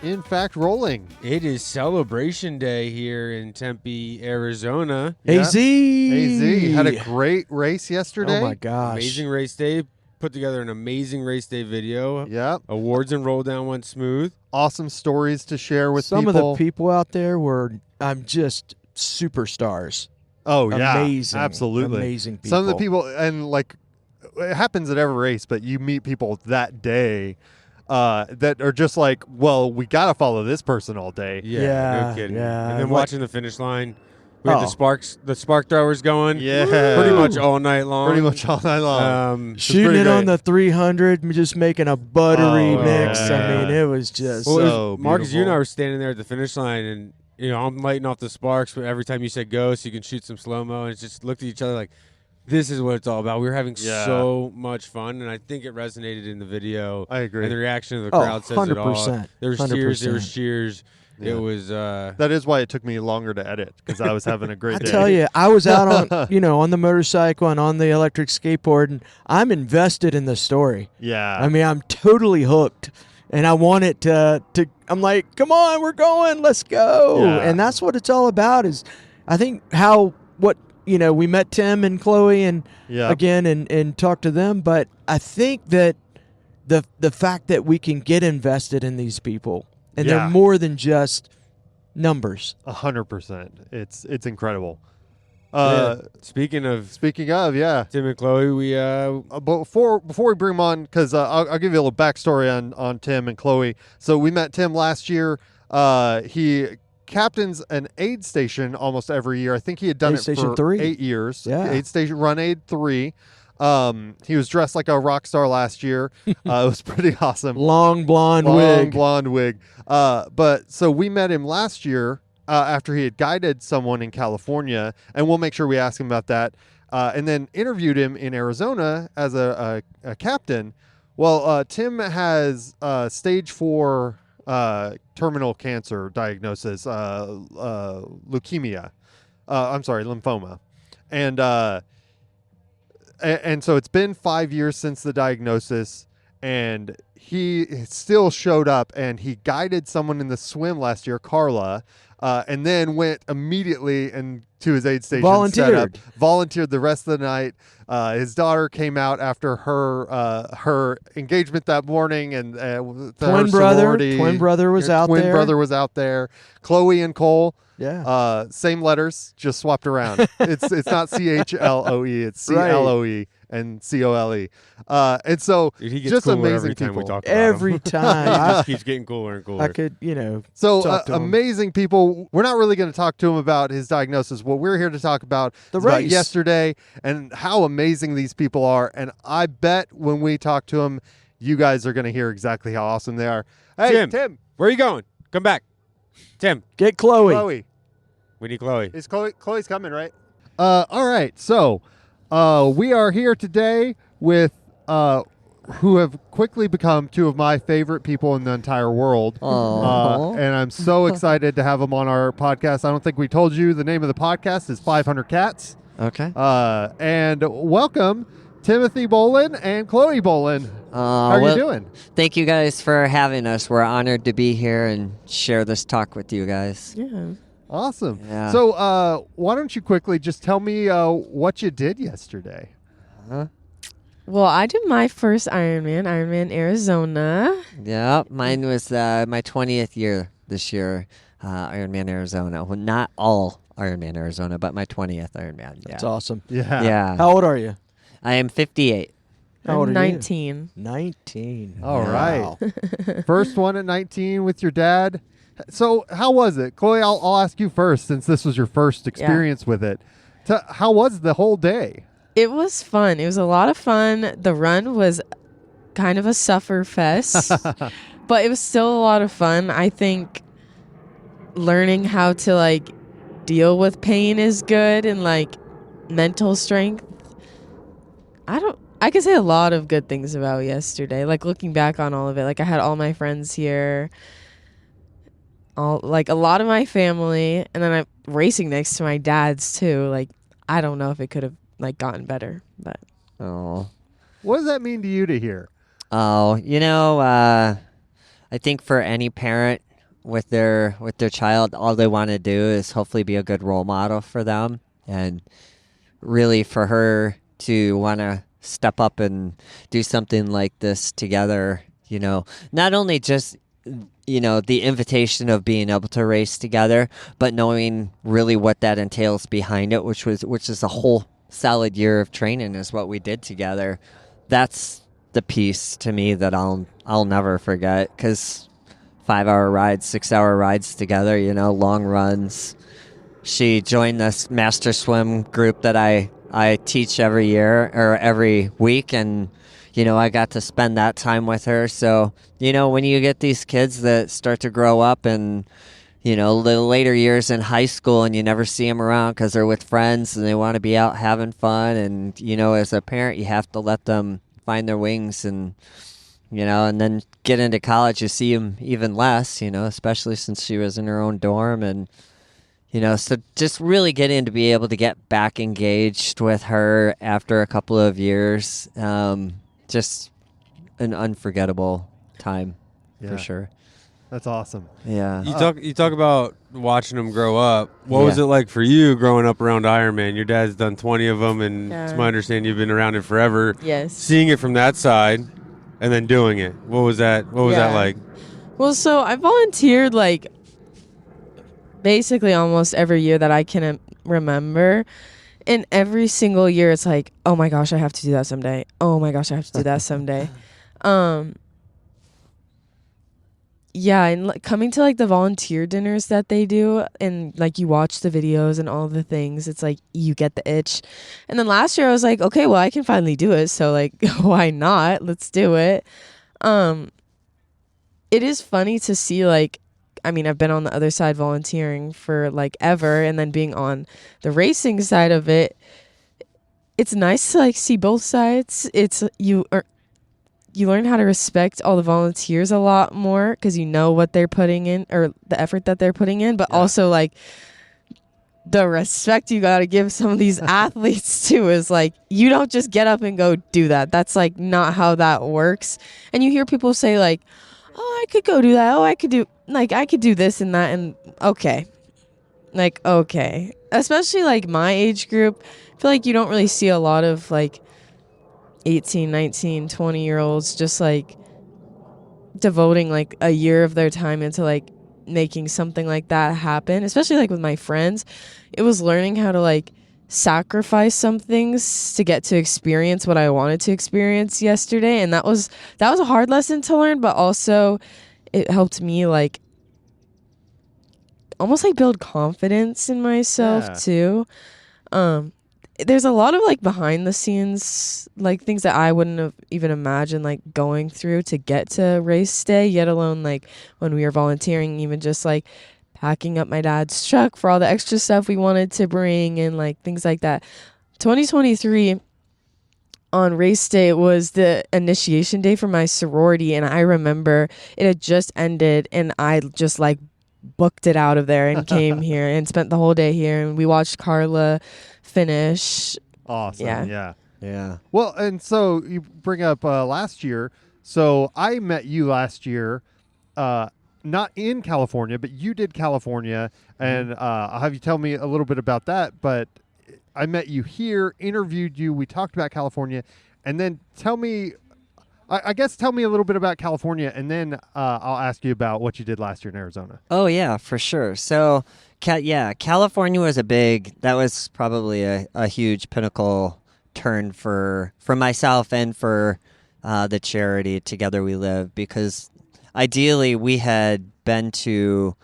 in fact rolling. It is Celebration Day here in Tempe, Arizona. AZ AZ had a great race yesterday. Oh my gosh. Amazing race day. Put together an amazing race day video. Yep. Awards and roll down went smooth. Awesome stories to share with Some people. of the people out there were just superstars. Oh, yeah. Amazing. Absolutely. Amazing people. Some of the people, and like, it happens at every race, but you meet people that day that are just like, well, we got to follow this person all day. Yeah, no kidding. yeah. And then Like- watching the finish line. We had Oh. the spark throwers going. Yeah. Pretty much all night long. Pretty much all night long. Shooting pretty it on great. the 300, just making a buttery Oh, mix. yeah. I mean, it was just. Well, it was- So Marcus, you and I beautiful. were standing there at the finish line, and I'm lighting off the sparks. But every time you said go, so you can shoot some slow mo, and it's just looked at each other like, this is what it's all about. We were having Yeah. so much fun, and I think it resonated in the video. I agree. And the reaction of the Oh, crowd says it all. 100%. There was tears. There was 100%. cheers. Yeah. It was. That is why it took me longer to edit, because I was having a great I day. tell you, I was out on on the motorcycle and on the electric skateboard, and I'm invested in the story. Yeah. I mean, I'm totally hooked, and I want it to. I'm like, come on, we're going, let's go, Yeah. and that's what it's all about. Is I think we met Tim and Chloe and Yeah. again and talked to them, but I think that the fact that we can get invested in these people, and Yeah. they're more than just numbers. 100%. It's incredible. Speaking of Speaking of, yeah. Tim and Chloe, we Before we bring them on, because I'll give you a little backstory on Tim and Chloe. So we met Tim last year. He captains an aid station almost every year. I think he had done Aid it Station for 3. 8 years. Yeah. Aid station run aid 3. He was dressed like a rock star last year. It was pretty awesome. Long blonde Long wig. blonde wig. But so we met him last year after he had guided someone in California, and we'll make sure we ask him about that. And then interviewed him in Arizona as a captain. Well, Tim has stage 4 terminal cancer diagnosis, leukemia. Lymphoma, and so it's been 5 years since the diagnosis, and he still showed up, and he guided someone in the swim last year, Carla, and then went immediately to his aid station. Volunteered the rest of the night. His daughter came out after her engagement that morning, and Twin brother was out there. Twin brother was out there. Chloe and Cole. Yeah. Same letters, just swapped around. It's not CHLOE, it's CLOE and COLE. And so dude, he gets just cooler amazing every time people. we talk about Every him. time. He I, just keeps getting cooler and cooler. I could, So talk to him. amazing people. We're not really going to talk to him about his diagnosis. What we're here to talk about The is about race. yesterday and how amazing these people are. And I bet when we talk to them, you guys are going to hear exactly how awesome they are. Hey, Tim. Where are you going? Come back. Tim, get Chloe. Chloe. we need Chloe. Is Chloe's coming, right? All right. So we are here today with who have quickly become two of my favorite people in the entire world. And I'm so excited to have them on our podcast. I don't think we told you the name of the podcast is 500 Cats. Okay. And welcome Timothy Bolin and Chloe Bolin. How are you doing? Thank you guys for having us. We're honored to be here and share this talk with you guys. Yeah. Awesome. Yeah. So why don't you quickly just tell me what you did yesterday? Well, I did my first Ironman Arizona. Yeah, mine was my 20th year this year, Ironman Arizona. Well, not all Ironman Arizona, but my 20th Ironman. Yeah. That's awesome. Yeah. Yeah. How old are you? I am 58. How old I'm are you? 19. 19. All Wow. right. First one at 19 with your dad. So how was it? Chloe, I'll ask you first since this was your first experience with it. How was the whole day? It was fun. It was a lot of fun. The run was kind of a suffer fest, but it was still a lot of fun. I think learning how to deal with pain is good, and mental strength. I could say a lot of good things about yesterday. Looking back on all of it, I had all my friends here, a lot of my family, and then I'm racing next to my dad's too. I don't know if it could have gotten better, but Oh. What does that mean to you to hear? Oh, I think for any parent with their child. All they want to do is hopefully be a good role model for them, and really for her to want to step up and do something like this together. Not only just the invitation of being able to race together, but knowing really what that entails behind it, which is a whole solid year of training is what we did together. That's the piece to me that I'll never forget, because 5-hour rides, 6-hour rides together, long runs. She joined this master swim group that I teach every year or every week, and I got to spend that time with her. So, when you get these kids that start to grow up and, the later years in high school, and you never see them around because they're with friends and they want to be out having fun. And, as a parent, you have to let them find their wings, and, and then get into college, you see them even less, especially since she was in her own dorm. And, so just really getting to be able to get back engaged with her after a couple of years, just an unforgettable time for sure. That's awesome. Yeah. You talk about watching them grow up. What was it like for you growing up around Ironman? Your dad's done 20 of them, and it's my understanding you've been around it forever. Yes. Seeing it from that side and then doing it. What was that like? Well, so I volunteered like basically almost every year that I can remember. And every single year it's like, oh my gosh, I have to do that someday. Oh my gosh, I have to do that someday. Yeah, and coming to like the volunteer dinners that they do, and like you watch the videos and all the things, it's like you get the itch. And then last year I was like, okay, well I can finally do it, so like why not? Let's do it. It is funny to see, like, I mean, I've been on the other side volunteering for like ever, and then being on the racing side of it, it's nice to like see both sides. It's you learn how to respect all the volunteers a lot more, because you know what they're putting in, or the effort that they're putting in, but also like the respect you got to give some of these athletes too is like, you don't just get up and go do that. That's like not how that works. And you hear people say like, oh, I could go do that. Oh, I could do this and that. And okay. Especially like my age group, I feel like you don't really see a lot of like 18, 19, 20-year-olds just like devoting like a year of their time into like making something like that happen. Especially like with my friends, it was learning how to like sacrifice some things to get to experience what I wanted to experience yesterday. And that was a hard lesson to learn, but also it helped me like almost like build confidence in myself too. There's a lot of like behind the scenes like things that I wouldn't have even imagined like going through to get to race day, yet alone like when we were volunteering, even just like packing up my dad's truck for all the extra stuff we wanted to bring and like things like that. 2023 on race day was the initiation day for my sorority, and I remember it had just ended and I just like booked it out of there and came here and spent the whole day here, and we watched Carla finish. Awesome. Yeah. Well, and so you bring up last year. So I met you last year, not in California, but you did California, and I'll have you tell me a little bit about that. But I met you here, interviewed you, we talked about California, and then tell me, I guess tell me a little bit about California, and then I'll ask you about what you did last year in Arizona. Oh, yeah, for sure. So, California was that was probably a huge pinnacle turn for myself and for the charity Together We Live, because ideally we had been to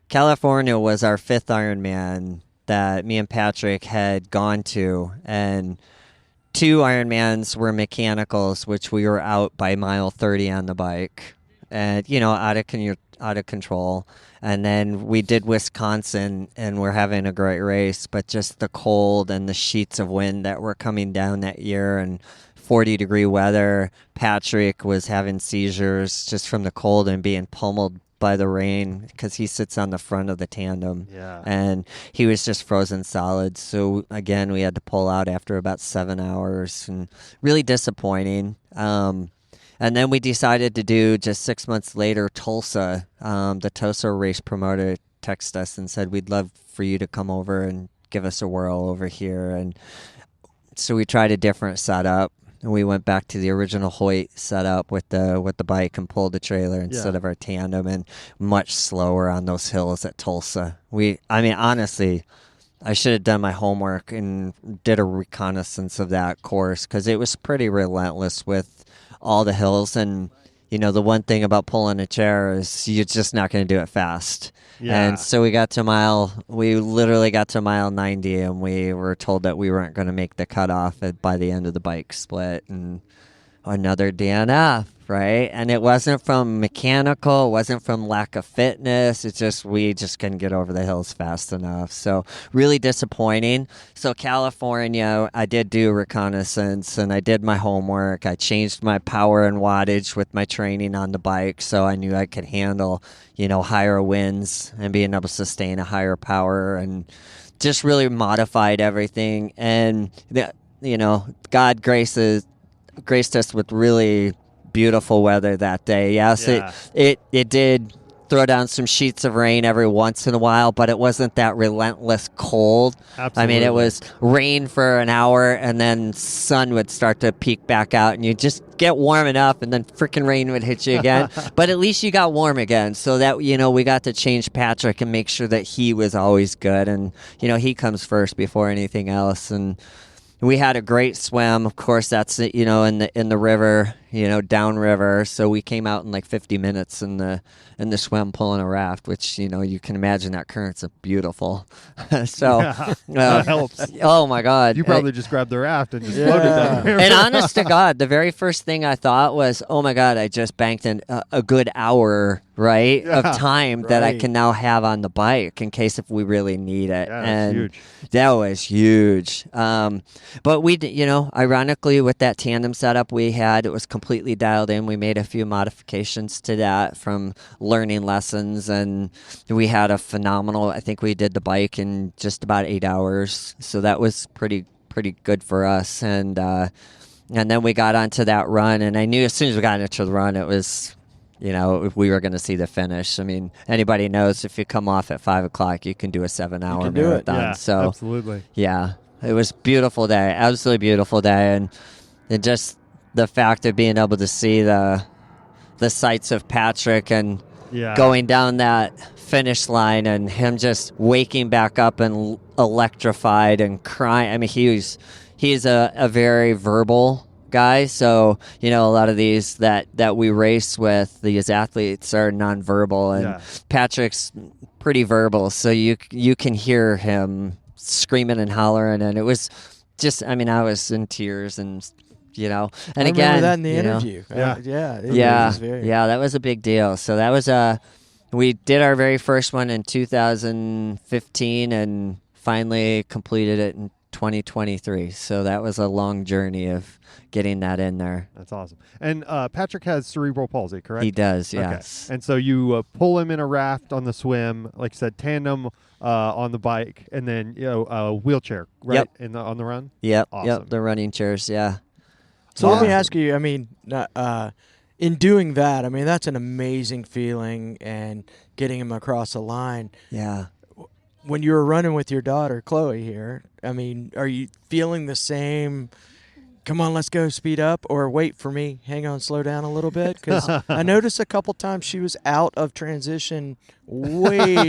California was our 5th Ironman that me and Patrick had gone to, and 2 Ironmans were mechanicals, which we were out by mile 30 on the bike, and out of control. And then we did Wisconsin, and we're having a great race, but just the cold and the sheets of wind that were coming down that year, and 40-degree weather. Patrick was having seizures just from the cold and being pummeled by the rain, because he sits on the front of the tandem. Yeah. And he was just frozen solid. So again, we had to pull out after about 7 hours, and really disappointing. And then we decided to do just 6 months later Tulsa. The Tulsa race promoter texted us and said, we'd love for you to come over and give us a whirl over here. And so we tried a different setup. And we went back to the original Hoyt setup with the bike and pulled the trailer instead of our tandem, and much slower on those hills at Tulsa. Honestly, I should have done my homework and did a reconnaissance of that course, because it was pretty relentless with all the hills. And the one thing about pulling a chair is you're just not going to do it fast. Yeah. And so we literally got to mile 90, and we were told that we weren't going to make the cutoff by the end of the bike split, and another DNF, right? And it wasn't from mechanical, it wasn't from lack of fitness. It's just, we just couldn't get over the hills fast enough. So really disappointing. So California, I did do reconnaissance and I did my homework. I changed my power and wattage with my training on the bike, so I knew I could handle, higher winds and being able to sustain a higher power, and just really modified everything. And, God graced us with really beautiful weather that day. Yes, it did throw down some sheets of rain every once in a while, but it wasn't that relentless cold. Absolutely. It was rain for an hour, and then sun would start to peek back out, and you just get warm enough, and then freaking rain would hit you again. But at least you got warm again, so that we got to change Patrick and make sure that he was always good, and he comes first before anything else. And we had a great swim. Of course, that's in the river, downriver. So we came out in like 50 minutes in the swim pulling a raft, which you can imagine that current's beautiful. So that helps. Oh my God! You probably just grabbed the raft and just floated down the river. And honest to God, the very first thing I thought was, oh my God, I just banked in a good hour, right, of time that I can now have on the bike in case if we really need it. Yeah, and huge. that was huge. But we, ironically, with that tandem setup we had, it was completely dialed in. We made a few modifications to that from learning lessons, and we had a phenomenal, I think we did the bike in just about 8 hours. So that was pretty good for us. And then we got onto that run, and I knew as soon as we got into the run, it was, if we were going to see the finish. Anybody knows if you come off at 5 o'clock, you can do a 7-hour marathon. Yeah, so absolutely. Yeah, it was a beautiful day, absolutely beautiful day. And just the fact of being able to see the sights of Patrick and going down that finish line, and him just waking back up and electrified and crying. He's a very verbal guy, so a lot of these that we race with, these athletes are nonverbal, and Patrick's pretty verbal, so you can hear him screaming and hollering, and it was just, I was in tears, and and I again, remember that in the interview. That was a big deal. So that was we did our very first one in 2015 and finally completed it in 2023. So that was a long journey of getting that in there. That's awesome. And Patrick has cerebral palsy, correct? He does, yes. Okay. And so you pull him in a raft on the swim, like I said, tandem on the bike, and then a wheelchair, right? Yep. On the run. Yep. Awesome. Yep. The running chairs. Yeah. So let me ask you, in doing that, that's an amazing feeling, and getting him across the line. Yeah. When you were running with your daughter, Chloe, here, are you feeling the same, come on, let's go, speed up, or wait for me, hang on, slow down a little bit? Because I noticed a couple times she was out of transition way before you.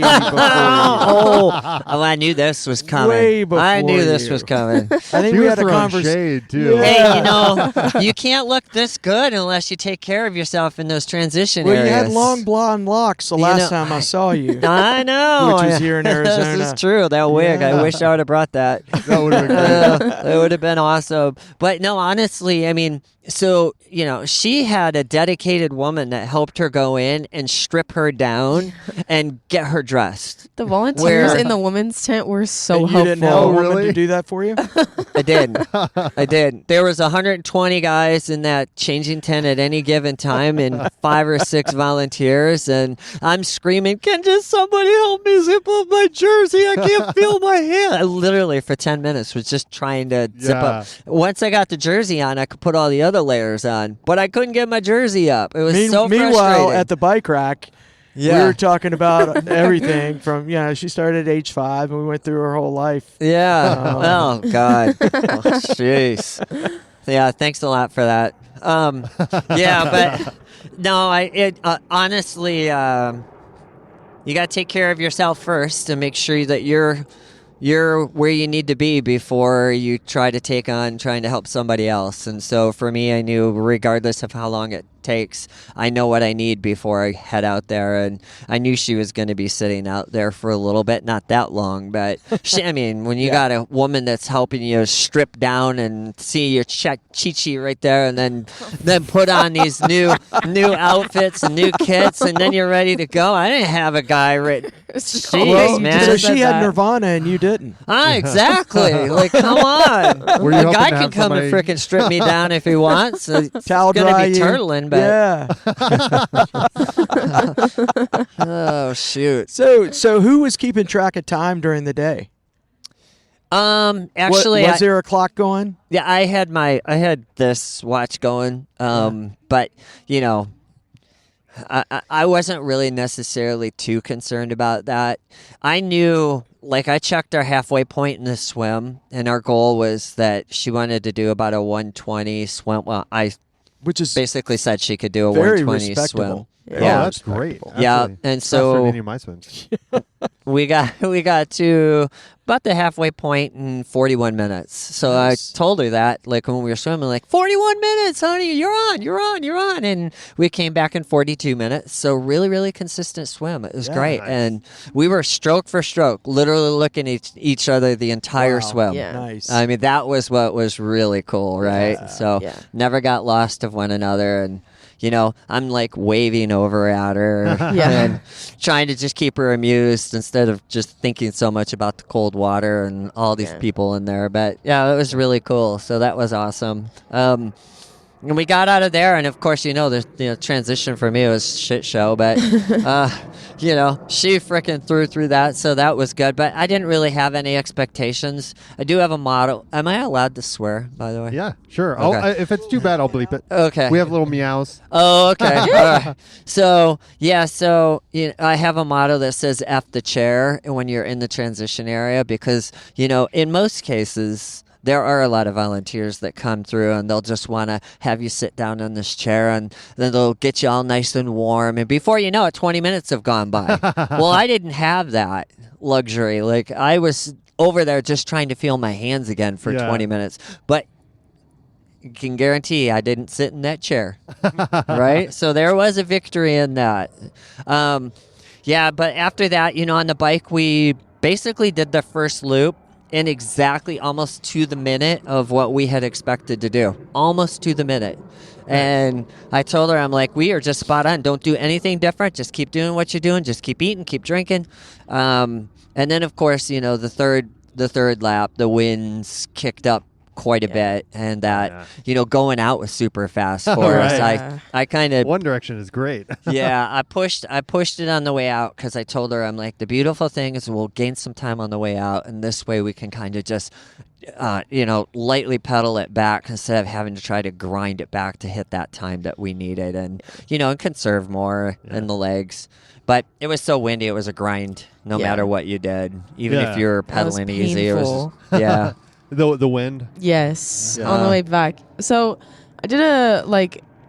I knew this was coming. Way before I knew this you. was coming. I think She we was had a throwing conversation. shade too. Yeah. Hey, you can't look this good unless you take care of yourself in those transition Well, areas. you had long blonde locks the last time I saw you. I know. Which was here in Arizona. This is true. That wig. Yeah. I wish I would have brought that. That would have been great. It would have been awesome. But no, honestly, so, she had a dedicated woman that helped her go in and strip her down and get her dressed. The volunteers Where- in the women's tent were so And you didn't have a helpful. woman really? to do that for you? I did. There was 120 guys in that changing tent at any given time, and 5 or 6 volunteers. And I'm screaming, "Can just somebody help me zip up my jersey? I can't feel my hand." I literally for 10 minutes was just trying to zip up. Once I got the jersey on, I could put all the other layers on, but I couldn't get my jersey up. It was so Meanwhile, frustrating. at the bike rack, we were talking about everything from, she started at age 5 and we went through her whole life. Yeah. Oh God. Oh, jeez. Yeah. Thanks a lot for that. Yeah, but no, honestly, you got to take care of yourself first and make sure that you're where you need to be before you try to take on trying to help somebody else. And so for me, I knew regardless of how long it takes, I know what I need before I head out there. And I knew she was going to be sitting out there for a little bit, not that long, but when you got a woman that's helping you strip down and see your chi-chi right there, and then put on these new outfits and new kits, and then you're ready to go. I didn't have a guy Jeez, man. So she had Nirvana and you didn't. Exactly. Like, come on. Were you A hoping guy to can have come and somebody- frickin' strip me down if he wants. It's Towel gonna dry be you. turtling, but Yeah. oh shoot. So who was keeping track of time during the day? Actually, was there a clock going? yeah, I had this watch going. But I wasn't really necessarily too concerned about that. I knew, like, I checked our halfway point in the swim, and our goal was that she wanted to do about a 120 swim. Well, I Which is basically said she could do a very 120 swim. respectable. Oh, Yeah. that's great. Yeah, Absolutely. and Faster than so any of my swims. we got to about the halfway point in 41 minutes. So Nice. I told her that, like, when we were swimming, like, 41 minutes, honey, you're on. And we came back in 42 minutes. So really, really consistent swim. It was Yeah, great. nice. And we were stroke for stroke, literally looking at each other the entire Wow. swim. Yeah. Nice. I mean, that was what was really cool, right? Yeah. So Yeah. never got lost of one another. And I'm like waving over at her Yeah. and trying to just keep her amused instead of just thinking so much about the cold water and all these Yeah. people in there. But yeah, it was really cool. So that was awesome. And we got out of there, and of course, the transition for me was shit show, but she frickin' threw that, so that was good. But I didn't really have any expectations. I do have a motto. Am I allowed to swear, by the way? Yeah, sure. Okay. If it's too bad, I'll bleep it. Okay. We have little meows. Oh, okay. All right. So I have a motto that says "F the chair" when you're in the transition area, because in most cases there are a lot of volunteers that come through and they'll just want to have you sit down in this chair, and then they'll get you all nice and warm, and before you know it, 20 minutes have gone by. Well, I didn't have that luxury. Like, I was over there just trying to feel my hands again for Yeah. 20 minutes, but can guarantee I didn't sit in that chair. Right? So there was a victory in that. But after that, on the bike, we basically did the first loop in exactly almost to the minute of what we had expected to do. Almost to the minute. And I told her, I'm like, we are just spot on. Don't do anything different. Just keep doing what you're doing. Just keep eating, keep drinking. And then, of course, the third lap, the winds kicked up quite a bit, and that going out was super fast for us. Right. I kind of One Direction is great. I pushed it on the way out, because I told her, I'm like, the beautiful thing is we'll gain some time on the way out, and this way we can kind of just lightly pedal it back instead of having to try to grind it back to hit that time that we needed, and and conserve more in the legs. But it was so windy, it was a grind no Yeah. matter what you did, even Yeah. if you were That was pedaling easy. It was painful. yeah. The wind. Yes, Yeah. on the way back. So I did a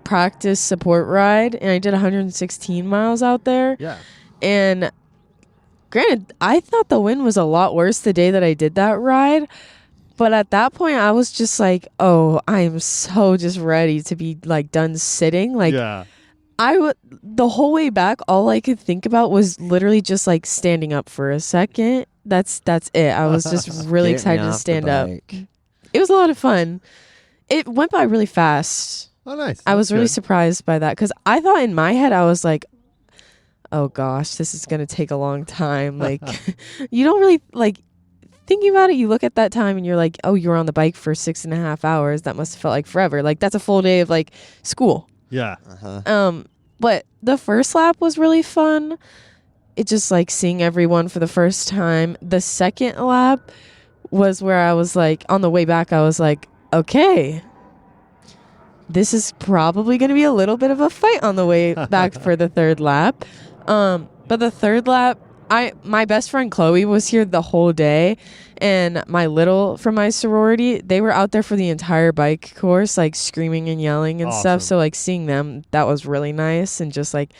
practice support ride, and I did 116 miles out there. Yeah. And granted, I thought the wind was a lot worse the day that I did that ride. But at that point, I was just like, oh, I am so just ready to be done sitting. Yeah. The whole way back, all I could think about was literally just standing up for a second. That's it. I was just really Getting excited to off the stand up. bike. It was a lot of fun. It went by really fast. Oh, nice. I was That's really good. surprised by that, because I thought in my head, I was like, oh gosh, this is gonna take a long time. Like, you don't really like thinking about it. You look at that time and you're like, oh, you were on the bike for 6.5 hours. That must have felt like forever. Like that's a full day of like school. Yeah. But the first lap was really fun. It just like seeing everyone for the first time. The second lap was where I was like, on the way back, I was like, okay, this is probably going to be a little bit of a fight on the way back for the third lap. But the third lap, my best friend Chloe was here the whole day, and my little from my sorority, they were out there for the entire bike course, like screaming and yelling and stuff. Awesome. So like seeing them, that was really nice, and just like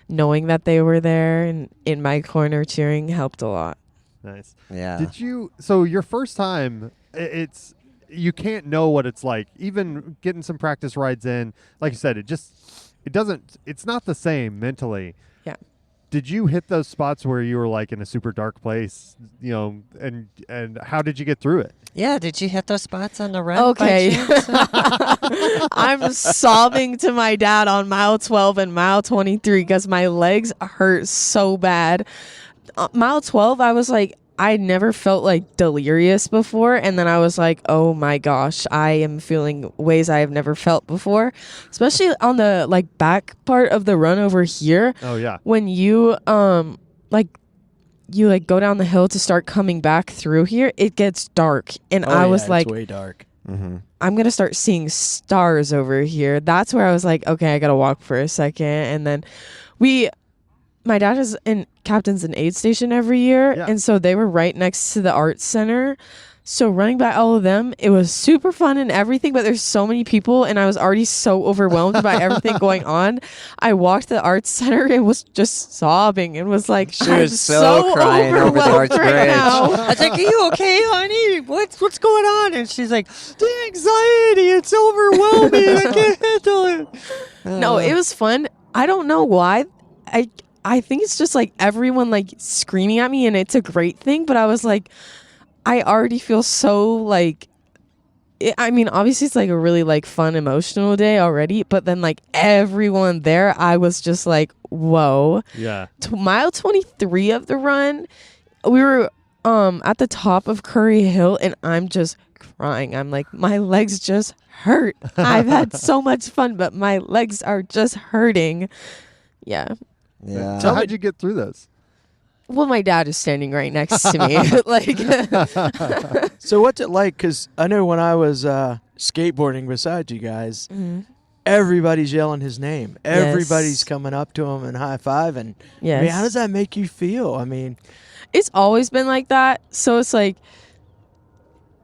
knowing that they were there and in my corner cheering helped a lot. Nice. Yeah. Did you? So your first time, it's you can't know what it's like. Even getting some practice rides in, like you said, it doesn't. It's not the same mentally. Yeah. Did you hit those spots where you were like in a super dark place, you know, and how did you get through it? Yeah, did you hit those spots on the run? by Okay. chance? I'm sobbing to my dad on mile 12 and mile 23 because my legs hurt so bad. Mile 12, I was like, I never felt like delirious before. And then I was like, oh my gosh, I am feeling ways I have never felt before, especially on the like back part of the run over here. Oh yeah. When you you go down the hill to start coming back through here, it gets dark. And Oh, I yeah, was it's like, way dark. Mm-hmm. I'm going to start seeing stars over here. That's where I was like, okay, I got to walk for a second. And then my dad is in captains an aid station every year. Yeah. And so they were right next to the arts center. So running by all of them, it was super fun and everything, but there's so many people and I was already so overwhelmed by everything going on. I walked to the arts center and was just sobbing and was like, She I'm was so crying over the overwhelmed arch right bridge. now. I was like, "Are you okay, honey? What's going on?" And she's like, "The anxiety, it's overwhelming. I can't handle it." No, it was fun. I don't know why. I think it's just like everyone like screaming at me and it's a great thing, but I was like, I already feel so like I mean, obviously it's like a really like fun emotional day already, but then like everyone there, I was just like, whoa. Yeah. Mile 23 of the run, we were at the top of Curry Hill and I'm just crying. I'm like, my legs just hurt. I've had so much fun, but my legs are just hurting. Yeah. Yeah. So how'd you get through those? Well, my dad is standing right next to me. Like, So what's it like? Because I know when I was skateboarding beside you guys, everybody's yelling his name. Everybody's coming up to him and high-fiving. yes. I mean, how does that make you feel? I mean, It's always been like that. So it's like,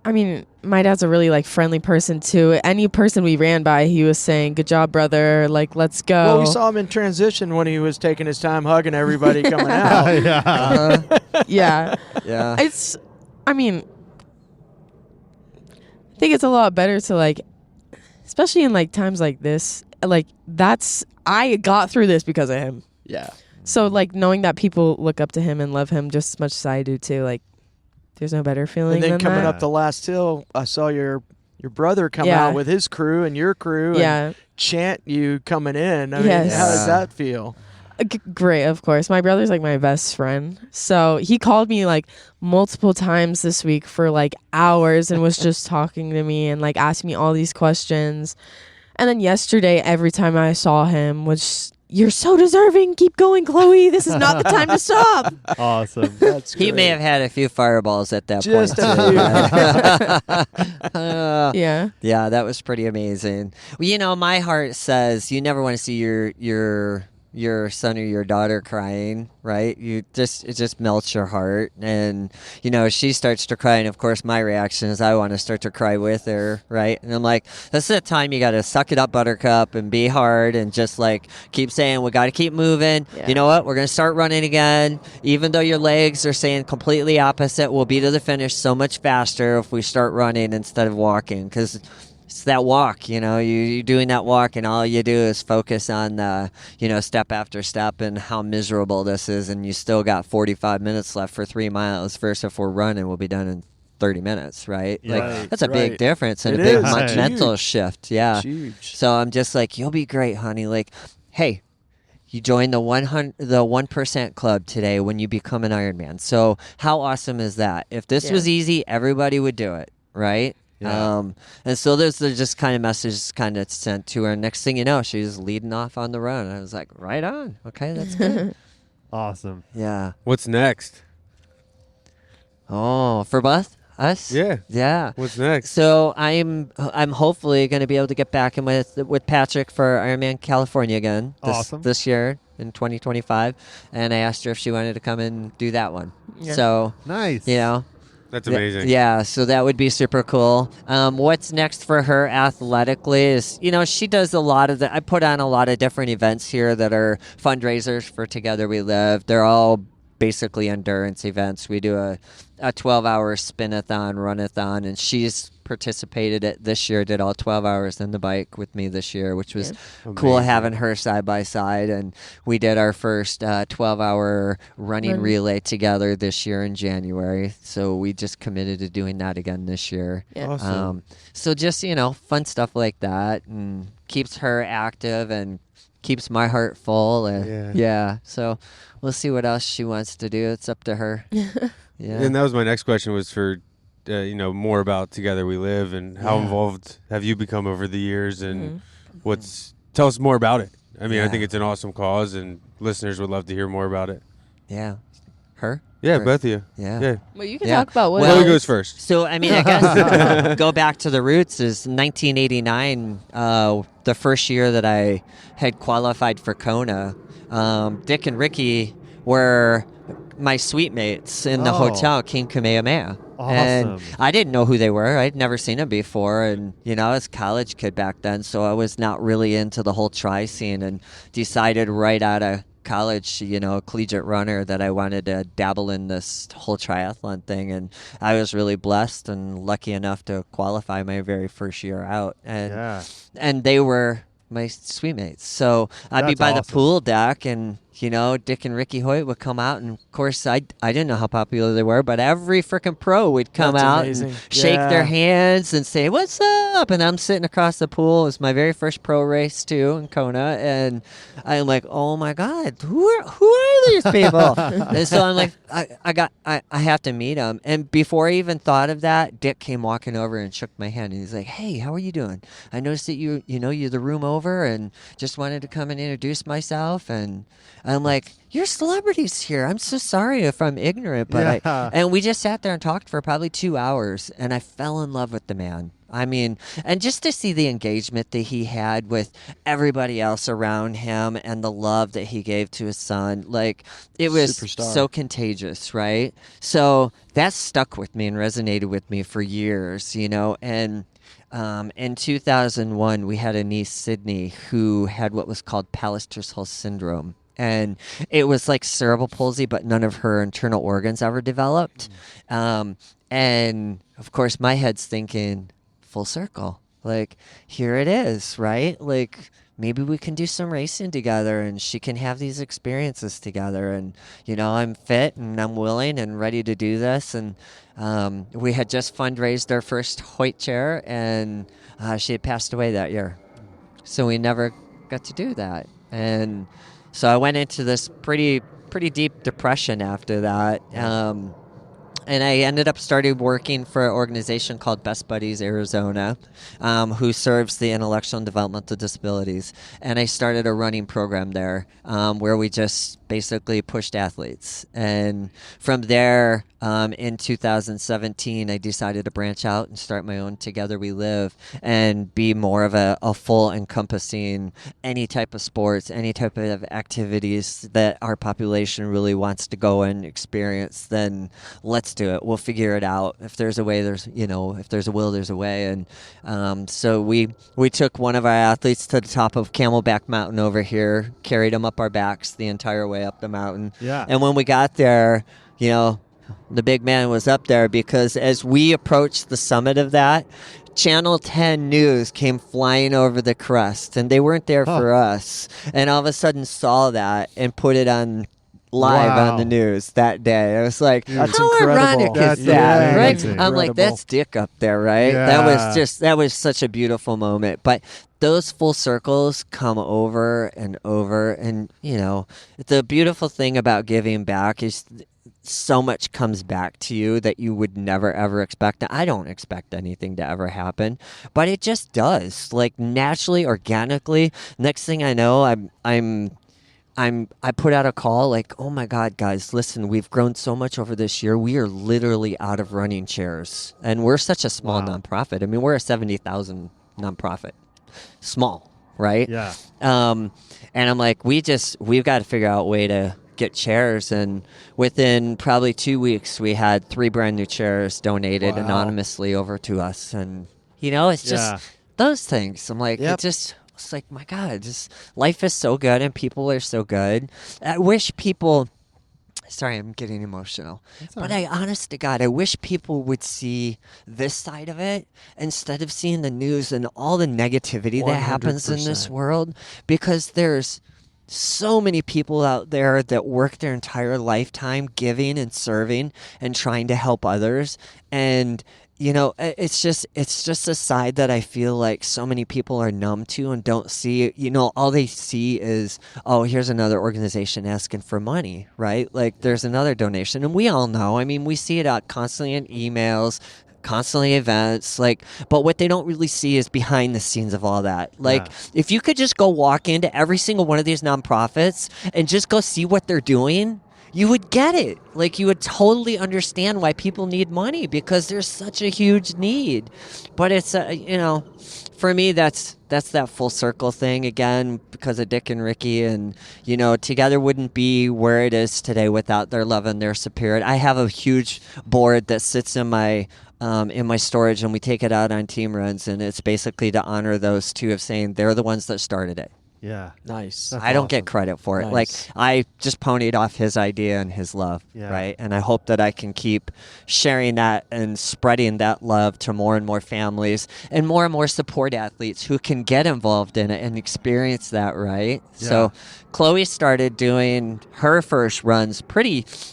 I mean, my dad's a really like friendly person too. Any person we ran by, he was saying, "Good job, brother. Like, let's go." well, we saw him in transition when he was taking his time hugging everybody coming out. Yeah. Yeah. Yeah. It's, I mean, I think it's a lot better to like, especially in like times like this, like I got through this because of him. Yeah. So like knowing that people look up to him and love him just as much as I do too, like there's no better feeling And then than coming that. up the last hill, I saw your brother come Yeah. out with his crew and your crew Yeah. and chant you coming in. I mean, Yes. how does Yeah. that feel? Great, of course. My brother's like my best friend. So he called me like multiple times this week for like hours and was just talking to me and like asking me all these questions. And then yesterday, every time I saw him was, "You're so deserving. Keep going, Chloe. This is not the time to stop." Awesome. That's He may great. have had a few fireballs at that Just point. a too. Yeah. Yeah, that was pretty amazing. Well, you know, my heart says you never want to see your son or your daughter crying, right? It just melts your heart. And you know, she starts to cry, and of course my reaction is I want to start to cry with her, right? And I'm like, this is the time you got to suck it up, Buttercup, and be hard and just like keep saying we got to keep moving. Yeah. You know what, we're going to start running again. Even though your legs are saying completely opposite, we'll be to the finish so much faster if we start running instead of walking, because it's that walk, you know, you're doing that walk and all you do is focus on, step after step and how miserable this is. And you still got 45 minutes left for 3 miles versus if we're running, we'll be done in 30 minutes, right? Yeah. Like that's a big Right. difference and It a big is. mental Huge. shift. Yeah. Huge. So I'm just like, you'll be great, honey. Like, hey, you join the 1% club today when you become an Ironman. So how awesome is that? If this Yeah. was easy, everybody would do it, right? Yeah. And so there's just kind of messages kind of sent to her. Next thing you know, she's leading off on the run. I was like, right on. Okay, that's good. Awesome. Yeah. What's next? Oh, for both us? Yeah. Yeah. What's next? So I'm hopefully going to be able to get back in with Patrick for Ironman California again Awesome. this year in 2025, and I asked her if she wanted to come and do that one. Yeah. So Nice. you know, That's amazing. yeah, so that would be super cool. What's next for her athletically is, she does a lot of I put on a lot of different events here that are fundraisers for Together We Live. They're all basically endurance events. We do a 12-hour spin-a-thon, run-a-thon, and she's participated this year, did all 12 hours on the bike with me this year, which was cool Amazing. having her side by side. And we did our first 12-hour running relay together this year in January. So we just committed to doing that again this year. Yeah. Awesome. So just, fun stuff like that, and keeps her active and keeps my heart full. And yeah. So we'll see what else she wants to do. It's up to her. Yeah. And that was my next question was for, more about Together We Live and how Yeah. involved have you become over the years and tell us more about it. I mean, I Yeah. think it's an awesome cause and listeners would love to hear more about it. Yeah. Her? Yeah, Or- both of you. Yeah. Yeah. Well, you can Yeah. talk about what. Well- Chloe goes first. So, I mean, I guess go back to the roots is 1989, the first year that I had qualified for Kona. Dick and Ricky were my suite mates in the Oh. hotel, King Kamehameha. And Awesome. I didn't know who they were. I'd never seen them before. And, I was a college kid back then, so I was not really into the whole tri scene and decided right out of college, a collegiate runner, that I wanted to dabble in this whole triathlon thing. And I was really blessed and lucky enough to qualify my very first year out. Yeah. And they were my suite mates. So I'd be That's by the awesome. pool deck, and Dick and Ricky Hoyt would come out, and of course I didn't know how popular they were, but every freaking pro would come That's out amazing. and shake Yeah. their hands and say, "What's up?" And I'm sitting across the pool. It was my very first pro race too in Kona, and I'm like, "Oh my God, who are these people?" And so I'm like, I have to meet them. And before I even thought of that, Dick came walking over and shook my hand, and he's like, "Hey, how are you doing? I noticed that you're the room over, and just wanted to come and introduce myself." And I'm like, "You're celebrities here. I'm so sorry if I'm ignorant, but Yeah. and we just sat there and talked for probably 2 hours, and I fell in love with the man. I mean, and just to see the engagement that he had with everybody else around him and the love that he gave to his son, like, it was Superstar. so contagious, right? So that stuck with me and resonated with me for years, and in 2001, we had a niece, Sydney, who had what was called Pallister-Hull syndrome. And it was like cerebral palsy, but none of her internal organs ever developed. And of course, my head's thinking, full circle. Like, here it is, right? Like, maybe we can do some racing together and she can have these experiences together. And, I'm fit and I'm willing and ready to do this. And we had just fundraised our first Hoyt chair, and she had passed away that year. So we never got to do that. And so I went into this pretty deep depression after that. And I ended up started working for an organization called Best Buddies Arizona, who serves the intellectual and developmental disabilities. And I started a running program there where we just basically pushed athletes. And from there, in 2017, I decided to branch out and start my own Together We Live and be more of a full encompassing any type of sports, any type of activities that our population really wants to go and experience, then let's do it. We'll figure it out. If there's a way, if there's a will, there's a way. And so we took one of our athletes to the top of Camelback Mountain over here, carried him up our backs the entire way up the mountain. Yeah. And when we got there, the big man was up there because as we approached the summit of that, Channel 10 News came flying over the crest, and they weren't there for us. And all of a sudden saw that and put it on live Wow. on the news that day. I was like, That's how incredible. ironic That's is that, right? amazing. I'm like, Incredible. that's Dick up there, right? Yeah. That was such a beautiful moment. But those full circles come over and over. And, you know, the beautiful thing about giving back is so much comes back to you that you would never ever expect. Now, I don't expect anything to ever happen, but it just does. Like naturally, organically. Next thing I know, I put out a call like, oh my God, guys, listen, we've grown so much over this year. We are literally out of running chairs, and we're such a small nonprofit. I mean, we're a 70,000 nonprofit, small, right? Yeah. And I'm like, we've got to figure out a way to get chairs. And within probably 2 weeks, we had 3 brand new chairs donated anonymously over to us. And, you know, it's just those things. I'm like, it's like, my God, just life is so good and people are so good. I wish people, sorry, I'm getting emotional. But honest to God, I wish people would see this side of it instead of seeing the news and all the negativity that happens in this world, because there's so many people out there that work their entire lifetime giving and serving and trying to help others. And you know, it's just a side that I feel like so many people are numb to and don't see. You know, all they see is, oh, here's another organization asking for money, right? Like there's another donation. And we all know, I mean, we see it out constantly in emails, constantly events, like, but what they don't really see is behind the scenes of all that. Like, if you could just go walk into every single one of these nonprofits and just go see what they're doing, you would get it. Like, you would totally understand why people need money, because there's such a huge need. But it's, you know, for me, that's that full circle thing again, because of Dick and Ricky, and, you know, Together wouldn't be where it is today without their love and their spirit. I have a huge board that sits in my storage, and we take it out on team runs, and it's basically to honor those two of saying they're the ones that started it. Yeah. Nice. That's I don't get credit for it. Nice. Like, I just ponied off his idea and his love, right? And I hope that I can keep sharing that and spreading that love to more and more families and more support athletes who can get involved in it and experience that, right? Yeah. So Chloe started doing her first runs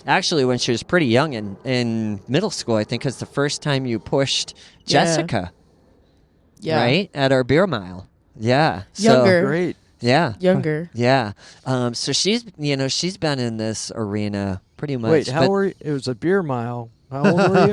actually when she was pretty young in middle school, I think, is the first time you pushed Jessica, right? At our beer mile. Yeah. Younger. So, Great. yeah. Younger. Yeah. So she's been in this arena pretty much. Wait, how were you? It was a beer mile. How old were you?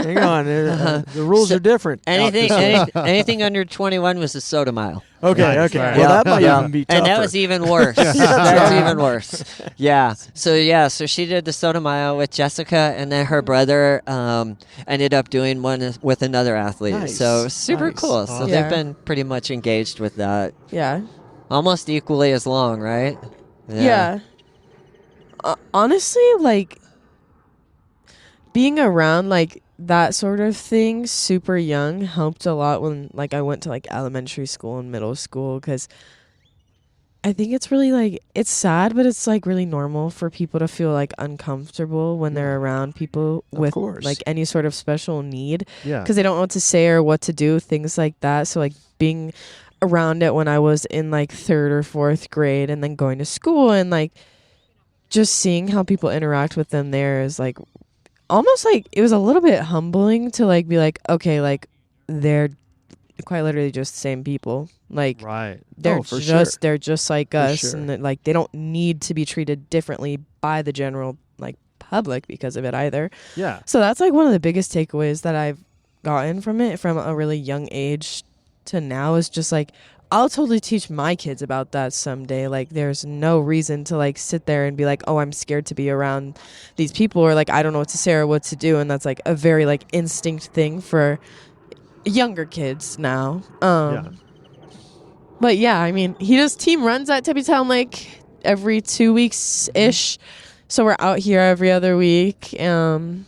Hang on. The rules are different. Anything under 21 was a soda mile. Okay, Nice, okay. right. Well, that might even be tougher. And that was even worse. That was even worse. Yeah. So she did the soda mile with Jessica, and then her brother ended up doing one with another athlete. Nice. So super Nice. cool. So Yeah. they've been pretty much engaged with that. Yeah. Almost equally as long, right? Yeah. Honestly, like, being around like that sort of thing super young helped a lot when like I went to like elementary school and middle school, because I think it's really like, it's sad, but it's like really normal for people to feel like uncomfortable when they're around people with course. like any sort of special need, Yeah. because they don't know what to say or what to do, things like that. So like being around it when I was in like 3rd or 4th grade and then going to school and like just seeing how people interact with them there is like almost like, it was a little bit humbling to like be like, okay, like they're quite literally just the same people. Like Right. they're for just sure. they're just like us, sure. and that, like they don't need to be treated differently by the general like public because of it either. Yeah. So that's like one of the biggest takeaways that I've gotten from it from a really young age to now, is just like, I'll totally teach my kids about that someday. Like there's no reason to like sit there and be like, oh, I'm scared to be around these people, or like I don't know what to say or what to do. And that's like a very like instinct thing for younger kids now. But yeah, I mean, he does team runs at Tippy Town like every 2 weeks ish. So we're out here every other week, along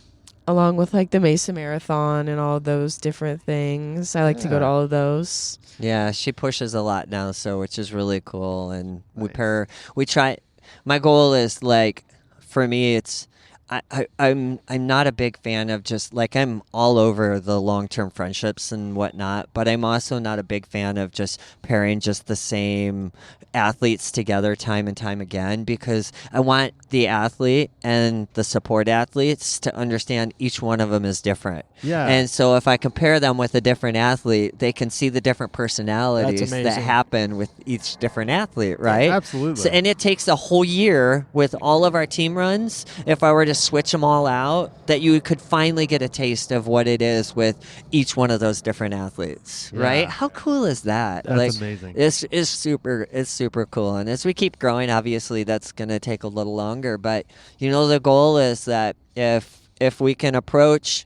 with like the Mesa Marathon and all those different things. I like to go to all of those. Yeah, she pushes a lot now, so which is really cool. And we try. My goal is like, for me, it's I'm not a big fan of just like I'm all over the long-term friendships and whatnot, but I'm also not a big fan of just pairing just the same athletes together time and time again, because I want the athlete and the support athletes to understand each one of them is different. Yeah. And so if I compare them with a different athlete, they can see the different personalities that amazing. happen with each different athlete, right? Absolutely. So, and it takes a whole year with all of our team runs, if I were to switch them all out, that you could finally get a taste of what it is with each one of those different athletes, Yeah. right? How cool is that? That's amazing. It's super cool. And as we keep growing, obviously that's going to take a little longer, but the goal is that if we can approach,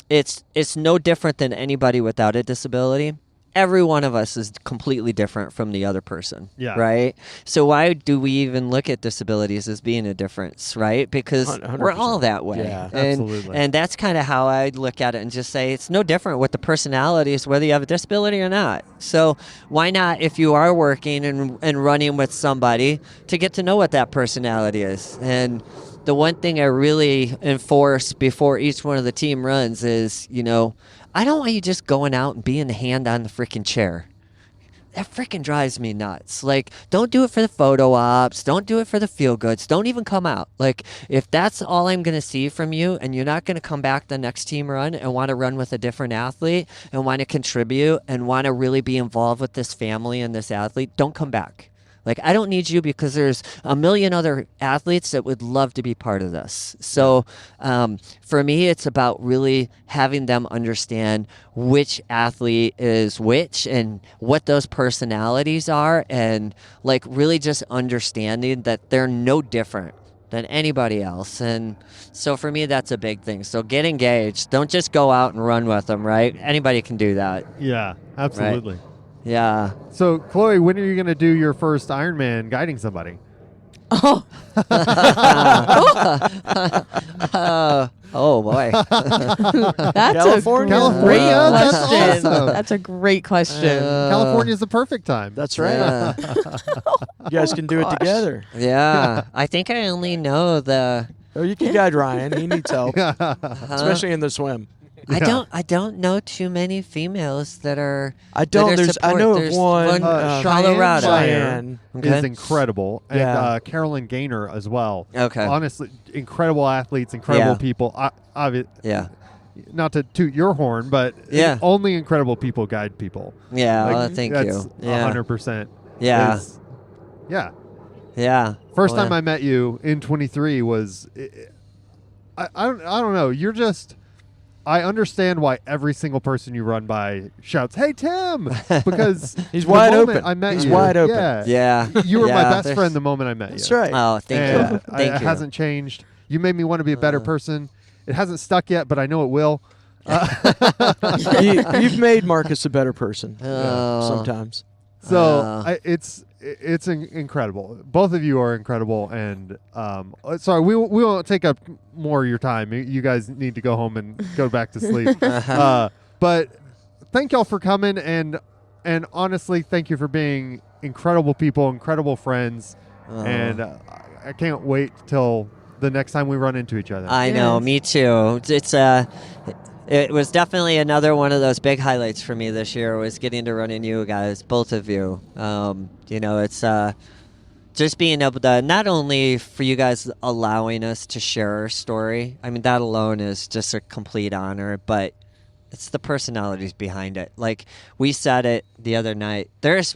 it's no different than anybody without a disability. Every one of us is completely different from the other person, Yeah. right? So why do we even look at disabilities as being a difference, right? Because 100%. we're all that way. Yeah. Absolutely. And that's kind of how I look at it and just say it's no different with the personalities, whether you have a disability or not. So why not, if you are working and running with somebody, to get to know what that personality is? And the one thing I really enforce before each one of the team runs is, I don't want you just going out and being the hand on the freaking chair. That freaking drives me nuts. Like, don't do it for the photo ops. Don't do it for the feel goods. Don't even come out. Like, if that's all I'm going to see from you and you're not going to come back the next team run and want to run with a different athlete and want to contribute and want to really be involved with this family and this athlete, don't come back. Like, I don't need you because there's a million other athletes that would love to be part of this. So for me, it's about really having them understand which athlete is which and what those personalities are, and like really just understanding that they're no different than anybody else. And so for me, that's a big thing. So get engaged. Don't just go out and run with them, right? Anybody can do that. Yeah, absolutely. Yeah. So, Chloe, when are you going to do your first Ironman guiding somebody? Oh, Oh boy. that's California. a great California? That's question. awesome. That's a great question. California's the perfect time. That's right. Yeah. You guys can do it together. Yeah. I think I only know the. Oh, you can guide Ryan. He needs help, especially in the swim. I don't know too many females that are. I don't. that are There's. I support. know of There's one. Colorado. Cheyenne. is Okay. incredible, and Yeah. Carolyn Gaynor as well. Okay. Honestly, incredible athletes, incredible Yeah. people. Yeah. Not to toot your horn, but Yeah. only incredible people guide people. Yeah. Like, Well, thank that's you. Yeah. 100%. Yeah. Yeah. Yeah. First Well, time I met you in 23 was, I don't know. You're just, I understand why every single person you run by shouts, "Hey Tim," because He's the wide moment open. I met He's you, wide open. Yeah, Yeah. you were my Yeah, best there's- friend the moment I met That's you. right. Oh, thank And you. Thank it you. hasn't changed. You made me want to be a better person. It hasn't stuck yet, but I know it will. You've made Marcus a better person. Oh. Sometimes. So it's incredible. Both of you are incredible, and sorry, we won't take up more of your time. You guys need to go home and go back to sleep. But thank y'all for coming, and honestly, thank you for being incredible people, incredible friends, and I can't wait till the next time we run into each other. I know, Yes. me too. It was definitely another one of those big highlights for me this year was getting to run into you guys, both of you. It's just being able to, not only for you guys allowing us to share our story, I mean, that alone is just a complete honor, but it's the personalities behind it. Like we said it the other night, there's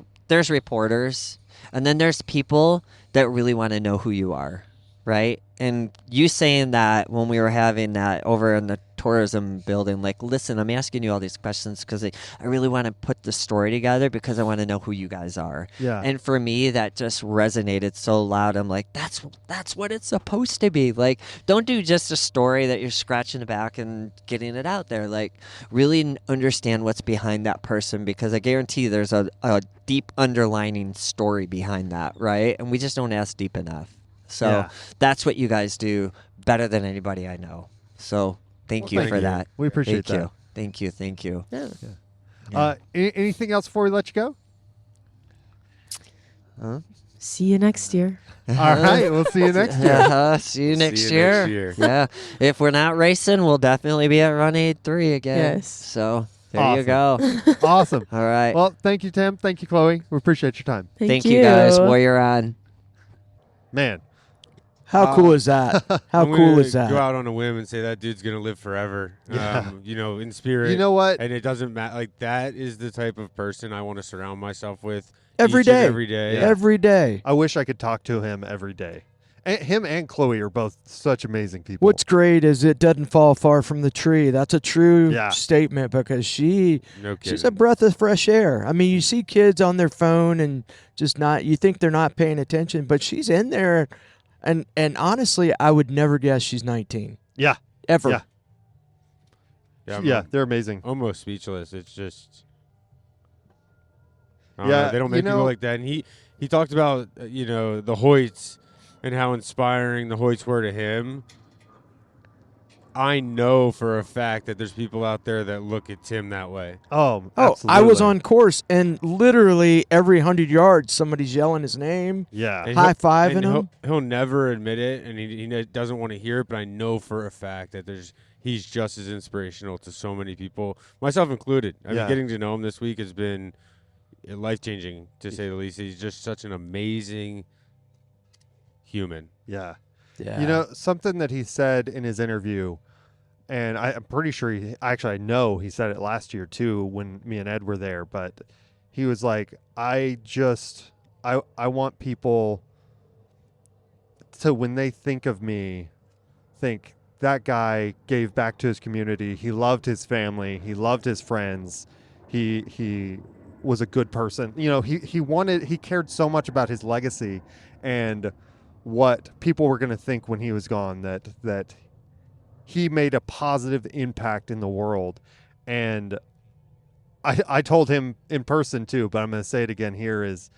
reporters, and then there's people that really want to know who you are, right? And you saying that when we were having that over in the tourism building, like, listen, I'm asking you all these questions because I really want to put the story together because I want to know who you guys are. Yeah. And for me, that just resonated so loud. I'm like, that's what it's supposed to be. Like, don't do just a story that you're scratching the back and getting it out there. Like, really understand what's behind that person, because I guarantee there's a deep underlining story behind that, right? And we just don't ask deep enough. So Yeah. that's what you guys do better than anybody I know. So thank you thank for you. that. We appreciate Thank that. you. Thank you. Thank you. Yeah. Anything else before we let you go? See you next year. All right, we'll see you next year. See you next See you year. next year. Yeah. If we're not racing, we'll definitely be at Run Aid 3 again. Yes. So there you go. Awesome. All right. Well, thank you, Tim. Thank you, Chloe. We appreciate your time. Thank you guys. Warrior on. Man, How cool is that? How I'm cool gonna is that? Go out on a whim and say that dude's gonna live forever. Yeah. In spirit. you know what? And it doesn't matter. Like, that is the type of person I want to surround myself with Every each and day. every day. Every day. I wish I could talk to him every day. And him and Chloe are both such amazing people. What's great is it doesn't fall far from the tree. That's a true Yeah. statement because she's No kidding. a breath of fresh air. I mean, you see kids on their phone and just not, you think they're not paying attention, but she's in there. And honestly, I would never guess she's 19. Yeah. Ever. Yeah. I'm Yeah, they're amazing. almost speechless. It's just. Yeah, they don't you make people know- like that. And he talked about the Hoyts and how inspiring the Hoyts were to him. I know for a fact that there's people out there that look at Tim that way. Oh, Oh, absolutely. I was on course, and literally every 100 yards, somebody's yelling his name, Yeah. And high-fiving him. He'll never admit it, and he doesn't want to hear it. But I know for a fact that he's just as inspirational to so many people, myself included. I Yeah. mean, getting to know him this week has been life-changing, to say the least. He's just such an amazing human. Yeah. Yeah. You know, something that he said in his interview, and I'm pretty sure I know he said it last year too when me and Ed were there, but he was like, I want people to, when they think of me, think that guy gave back to his community. He loved his family. He loved his friends. He was a good person. You know, he cared so much about his legacy and what people were going to think when he was gone, that he made a positive impact in the world. And I told him in person too, but I'm going to say it again here, is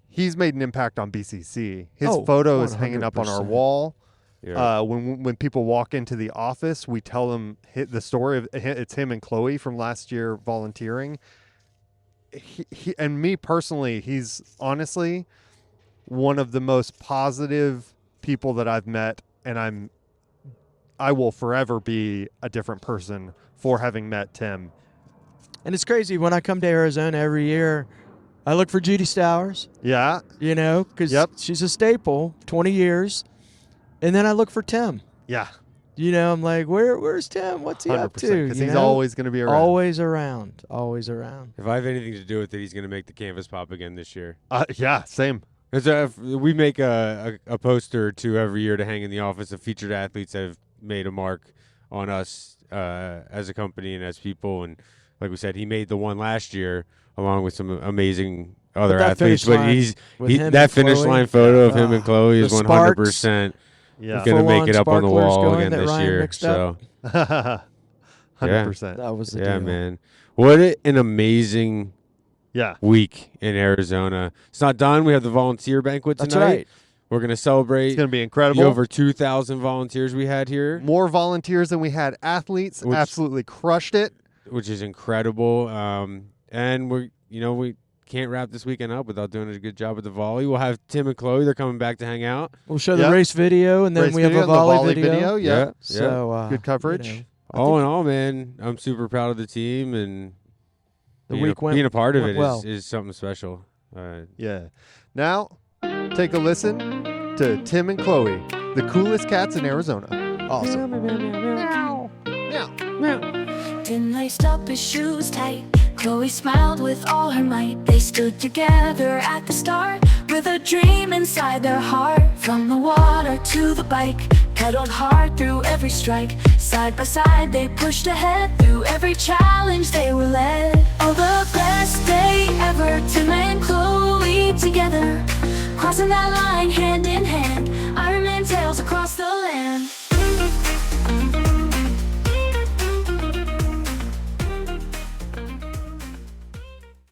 he's made an impact on BCC. His Oh, photo is hanging up on our 100%. wall. Yeah. When people walk into the office, we tell them the story of it's him and Chloe from last year volunteering. He and me personally, he's honestly one of the most positive people that I've met, and I will forever be a different person for having met Tim. And it's crazy. When I come to Arizona every year, I look for Judy Stowers, Yeah, because Yep. she's a staple, 20 years. And then I look for Tim. yeah, I'm like, where's Tim? What's he up 100%. to? Because You he's know? always going to be around. Always around. Always around. If I have anything to do with it, he's going to make the canvas pop again this year. Yeah, same. We make a poster or two every year to hang in the office of featured athletes that have made a mark on us as a company and as people. And like we said, he made the one last year along with some amazing other that athletes. finish But line with him that and finish Chloe, line photo of him and Chloe is the 100% Yeah, going to make full-on it up on the sparklers wall going again that this Ryan year. mixed So up. 100%. That was the yeah, deal. man, what an amazing Yeah, week in Arizona. It's not done. We have the volunteer banquet tonight. That's right. We're going to celebrate it's going to be the incredible. over 2,000 volunteers we had here, More volunteers than we had athletes. Which- Absolutely crushed it. which is incredible. And we can't wrap this weekend up without doing a good job with the volley. We'll have Tim and Chloe. They're coming back to hang out. We'll show Yep. the race video, and then Race we have video a and the volley video. Yeah. So Good coverage. All in all, man, I'm super proud of the team, and The being week being a part of went it well. is something special. Yeah. Now, take a listen to Tim and Chloe, the coolest cats in Arizona. Awesome. Tim laced up his shoes tight. Chloe smiled with all her might. They stood together at the start with a dream inside their heart. From the water to the bike, pedaled hard through every strike. Side by side they pushed ahead. Through every challenge they were led. Oh, the best day ever, Tim and Chloe together. Crossing that line hand in hand, Ironman tales across the land.